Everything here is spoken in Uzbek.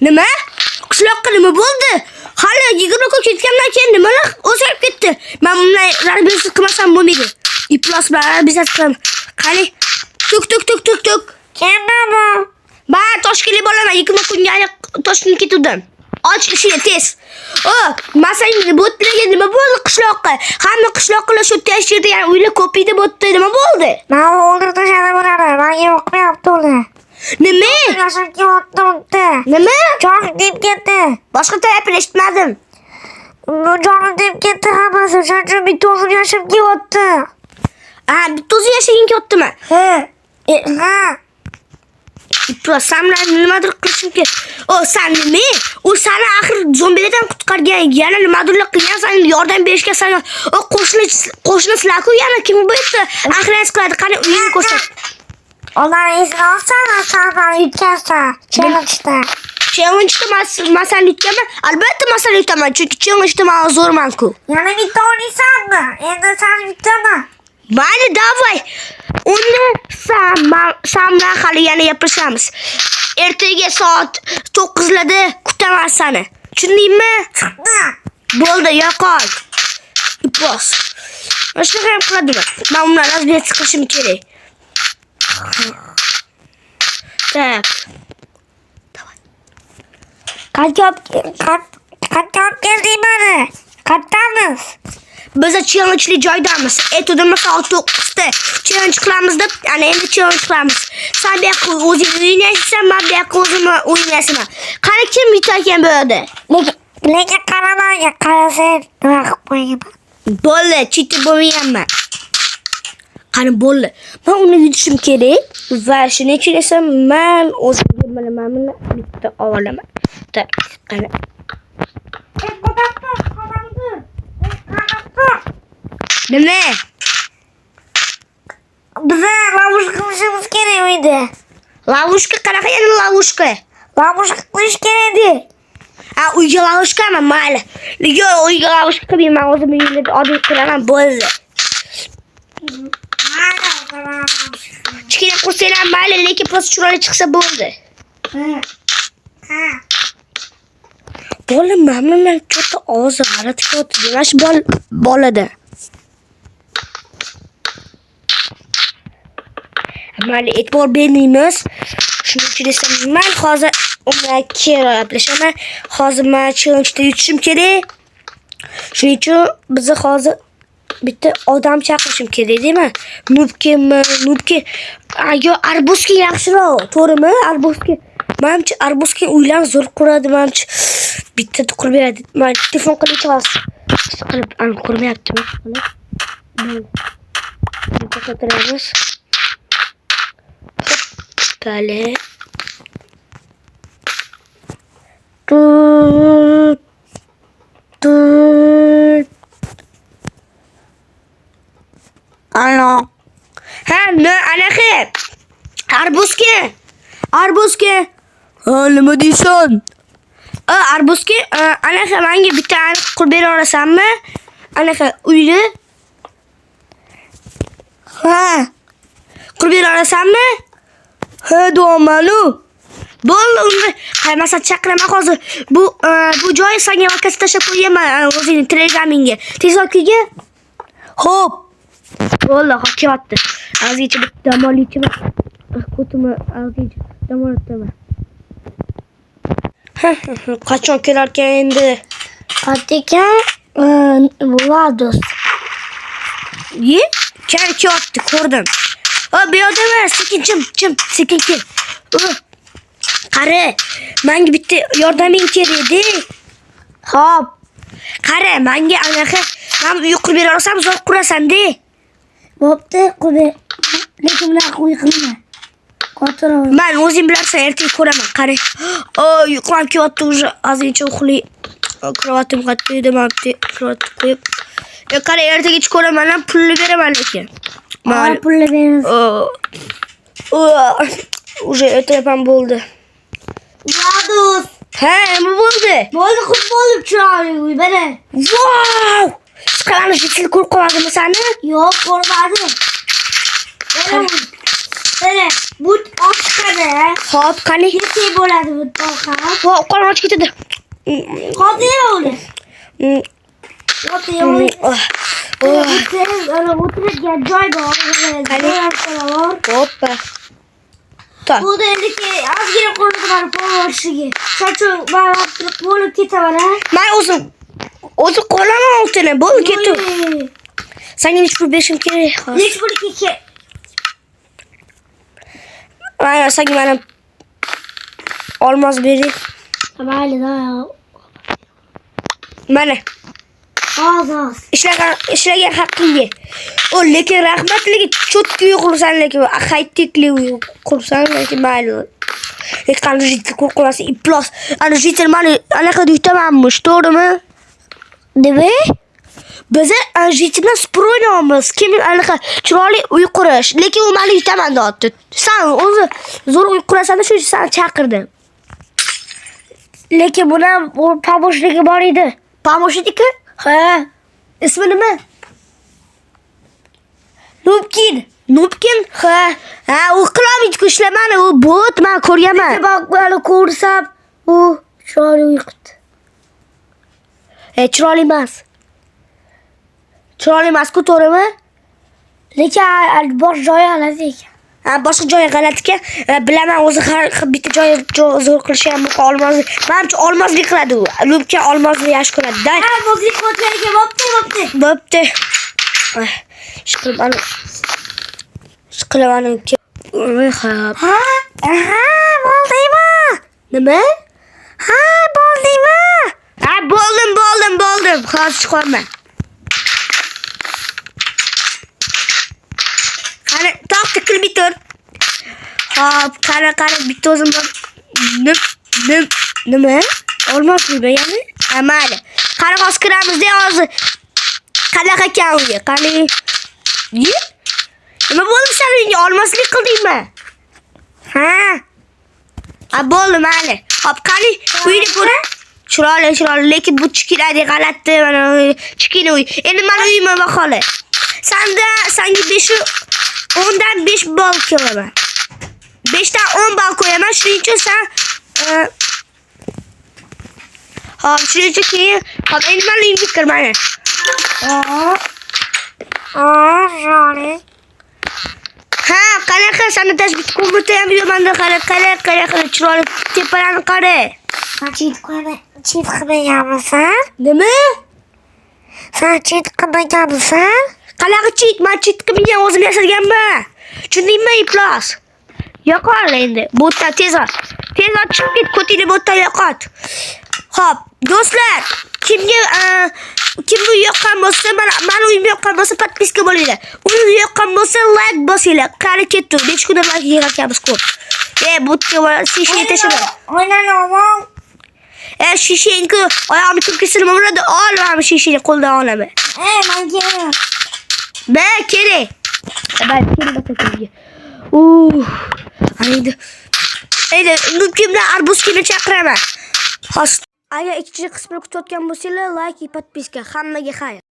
Nima? Qishloqqa nima bo'ldi? Hali 20 kun ketgandan keyin nimalar o'zgarib ketdi? Men bunday biznes qilmasam bo'lmaydi. Iflos bilan biznes qilaman. Qani, tuk. Kimmi bu? Men Toshkentga bo'laman. 20 kunga Toshkentga ketdim. Och ishini tez. Masalan, bo'tlarga nima bo'ldi qishloqqa? Hamma qishloqlar shu tashirda, ya'ni uylar ko'paydi bo'tdi. Nima bo'ldi? Men o'ldirib tashlab bo'ladi. Men yo'qmayapti ular. Nima? Yashab ketdi. Nima? Jonim deb ketdi. Boshqa tarafni eshitmadim. Jonim deb ketdi hammasi. Chunki bitta o'zim yashab ketdi. Bitta o'zi yashaging ketdimi? Ha. Samlar nimadir qilishim kerak. Sen nima? U seni axir zombilardan qutqargan, yana nimadirlar qilgan, sen yordam berishga sen qo'shni sizlar-ku, yana kim bu yerda axiriyat qiladi? Qani uyingni ko'rsat. Ular esini olsana, sen yutgansan. Challenge'da masal yutganman. Albatta masal yutaman, chunki challenge'da men zo'rman-ku. Yana bitta o'ynaysanmi? Endi sen yutaman. Mayli, davay. Unda sen bilan hali yana gaplashamiz. Ertaga soat 9larda kutaman seni. Tushundingmi? Bo'ldi, yo'qol. Ipos. Mana shunaqa ham qiladimi? Men undan razbiyat qilishim kerak. Tak. Qattiq kelding mana. Qattamiz. Biz challenge'li joydamiz. Etudimni soat 9da challenge qilamiz deb, ana endi challenge qilamiz. Sen bu yoqqa o'zing o'ynaysan, men bu yoqqa o'zim o'ynayman. Qani kim yutarkan bu yerda? Lekin qaramanga qarasang, nima qilib qo'yaman? Bo'ldi, chiti bo'lmayapman. Qani bo'ldi. Men uni yutishim kerak va shuning uchun esa men o'zimga bilamanmi bitta olaman. Tak, qani. Nima? Biza lavushka qilishimiz kerak uyda. Lavushka qanaqa yana lavushka? Lavushka qilish kerak. Uyga lavushkami? Mayli. Yo'q, uyga lavushka qilmayman, o'zim uyimda oddiy qilaman, bo'ldi. Kichkina qursanglar mayli, lekin prosta chiroyli chiqsa bo'ldi. Bo'ldi, men katta ovozi g'alati qilyapti. Demak, bolada. Mayli, e'tibor bermaymiz. Shuning uchun esa men hozir unga kerak gaplashaman. Hozir men challenge'da yutishim kerak. Shuning uchun biz hozir bitta odam chaqirishim kerak, deymi? Nubki. Yo, arbuzki yaxshiroq, to'g'rimi? Arbuzki. Menimcha arbuzki uylarni zo'r quradi, menimcha. Bitta qurib beradi. Men telefon qilib chiqasiz. Qilib qurmayaptimi? Ko'rsatamiz. Bale. Alo. Anaqa. Arbuzki. Nima deysan? Arbuzki, anaqa menga bitta qurib bera olasanmi? Anaqa uyni. Qurib bera olasanmi? Do'manu. Bo'ldi, unda qaymasa chaqiraman hozir. Bu joy senga vakasi tashlab qo'yaman, o'zingning telegramingga. Tezroqiga. Xo'p. Bo'ldi, kelyapti. Azizcha bitta dam olishim. Kutuma azizcha dam olaman. Qachon kelarkan endi? Qattikan, Vlados. Kelyapti, ko'rdim. Bu yerda emas, sekin kel. Qara, menga bitta yordaming kerak edi. Xo'p. Qara, menga anaqa, men uy qurib bera olsam, zo'r qurasan-da. Bo'pti, qurib. Lekin unaqa uy qilma. Qotiraman. Men o'zim bilarsan, ertaga ko'raman. Qara. Yuqlam kelyapti, уже ozgincha uxlay. Kravatim qattiqda, men kravat qo'yib. Qara, ertaga ko'raman, ham pulni beraman lekin. Mana pulni beramiz. Уже o'tirapam bo'ldi. Vlados. Nima bo'ldi? Bo'ldi, xuddi bo'lib chiroyli uy, mana. Wow! Chiqaramiz, bitta ko'rib qoladimi seni? Yo'q, ko'rmadim. Mana. Bu oshqada. Xo'p, qani? Yesak bo'ladi bu toqa. Xo'p, qo'lim ochib ketadi. Hozir o'li. O'tiradigan joy bor. Hoppa. Ta. Bu da endi ozgina qo'lidan qo'yishiga. Sochim barvaqt bo'lib ketaman. Men o'zim qo'laman o'tini, bo'lib ketdi. Senga nech pul berishim kerak? Nech pul kerak? Mana senga mana olmos bering. Mayli, da. Mana. Hozir. Ishlagan haqqingga. Lekin rahmatligi cho'tki yo'qursan, lekin qaytikli yo'qursan, lekin mayli. Lekin qani jitil qo'rqmas, iplos. Ana jitil meni anaqa yutamanmish, to'g'rimi? Nima? Biz jitildan spor o'ynaymiz. Kim anaqa chiroyli uy qurish, lekin u meni yutaman deyapti. Sen o'zi zo'r uy qurasan-da, shu seni chaqirdim. Lekin buni pomoshniki bor edi. Pomoshniki? Ha. Ismi nima? Nubkin? Ha. Ha, u qilolmaydi ishlamani, u bot, men ko'rganman. Bak buni ko'rsam, u chiroyli uyqidi. Chiroyli emas. Chiroyli emas-ku, to'g'rimi? Lekin bosh joyi g'alati ekan. Boshqa joyi g'alati ekan. Bilaman, o'zi har bitta joyi zo'r qilishi ham olmos. Menimcha olmoslik qiladi u. Nubkin olmosni yaxshi ko'radi-da. Ha, muzlik qilgan bo'pti. Bo'pti. Ishqilib xo'p. Ha, bo'ldimi? Nima? Ha, bo'ldimi? Ha, bo'ldim. Hozir chiqaman. Qani, to'xta, qilib tur. Xo'p, qani, bitta o'zim nima? Olmosmi ya'ni? Ha, mayli. Qani, hozir kiramiz-da, hozir. Qanaqa ekan uyi? Qani. Nima bo'ldi sen uyga olmoslik qildingmi? Ha, bo'ldi, mayli. Hop, qani, uyni ko'r. Chiroyli, lekin bu chikinadi g'alati, mana chikin uy. Endi meni uyimga baholi. Senga 10 dan 5 ball qo'yaman. 5 dan 10 ball qo'yaman. Shuning uchun sen shuning uchun keyin endi meni uyimga kir mana. Chiroyli. Ha, qanaqa sanitash bitta ko'mita ham yo'manda qanaqa chiroyli tepalarni qara. Cheat qilmaganmisan? Nima? Sen cheat qilmaganmisan? Qanaqa cheat? Men cheat qilmagan, o'zim yasaganman. Tushundingmi, iplos? Yo'qol endi. Botdan tezroq chiqib ket, ko'tingni botdan yo'qot. Xo'p, do'stlar, kimga yoqqan bo'lsa, meni uyim yoqqan bo'lsa, podpiska bo'linglar. Uni yoqqan bo'lsa, like bosinglar. Qani ketdi. 5 kunda like yig'atamiz ko'p. Bu shisha tashima. O'ynanaman. Shishenku oyog'imni ko'kisini bo'ladi. Olaman shishani qo'ldan olaman. Men kerak. Ben kerak. Ben kerak. Endi Nubkindan arbuz kuni chaqiraman. Agar ikkinchi qismini kutayotgan bo'lsanglar, like, podpiska, hammaga xayr.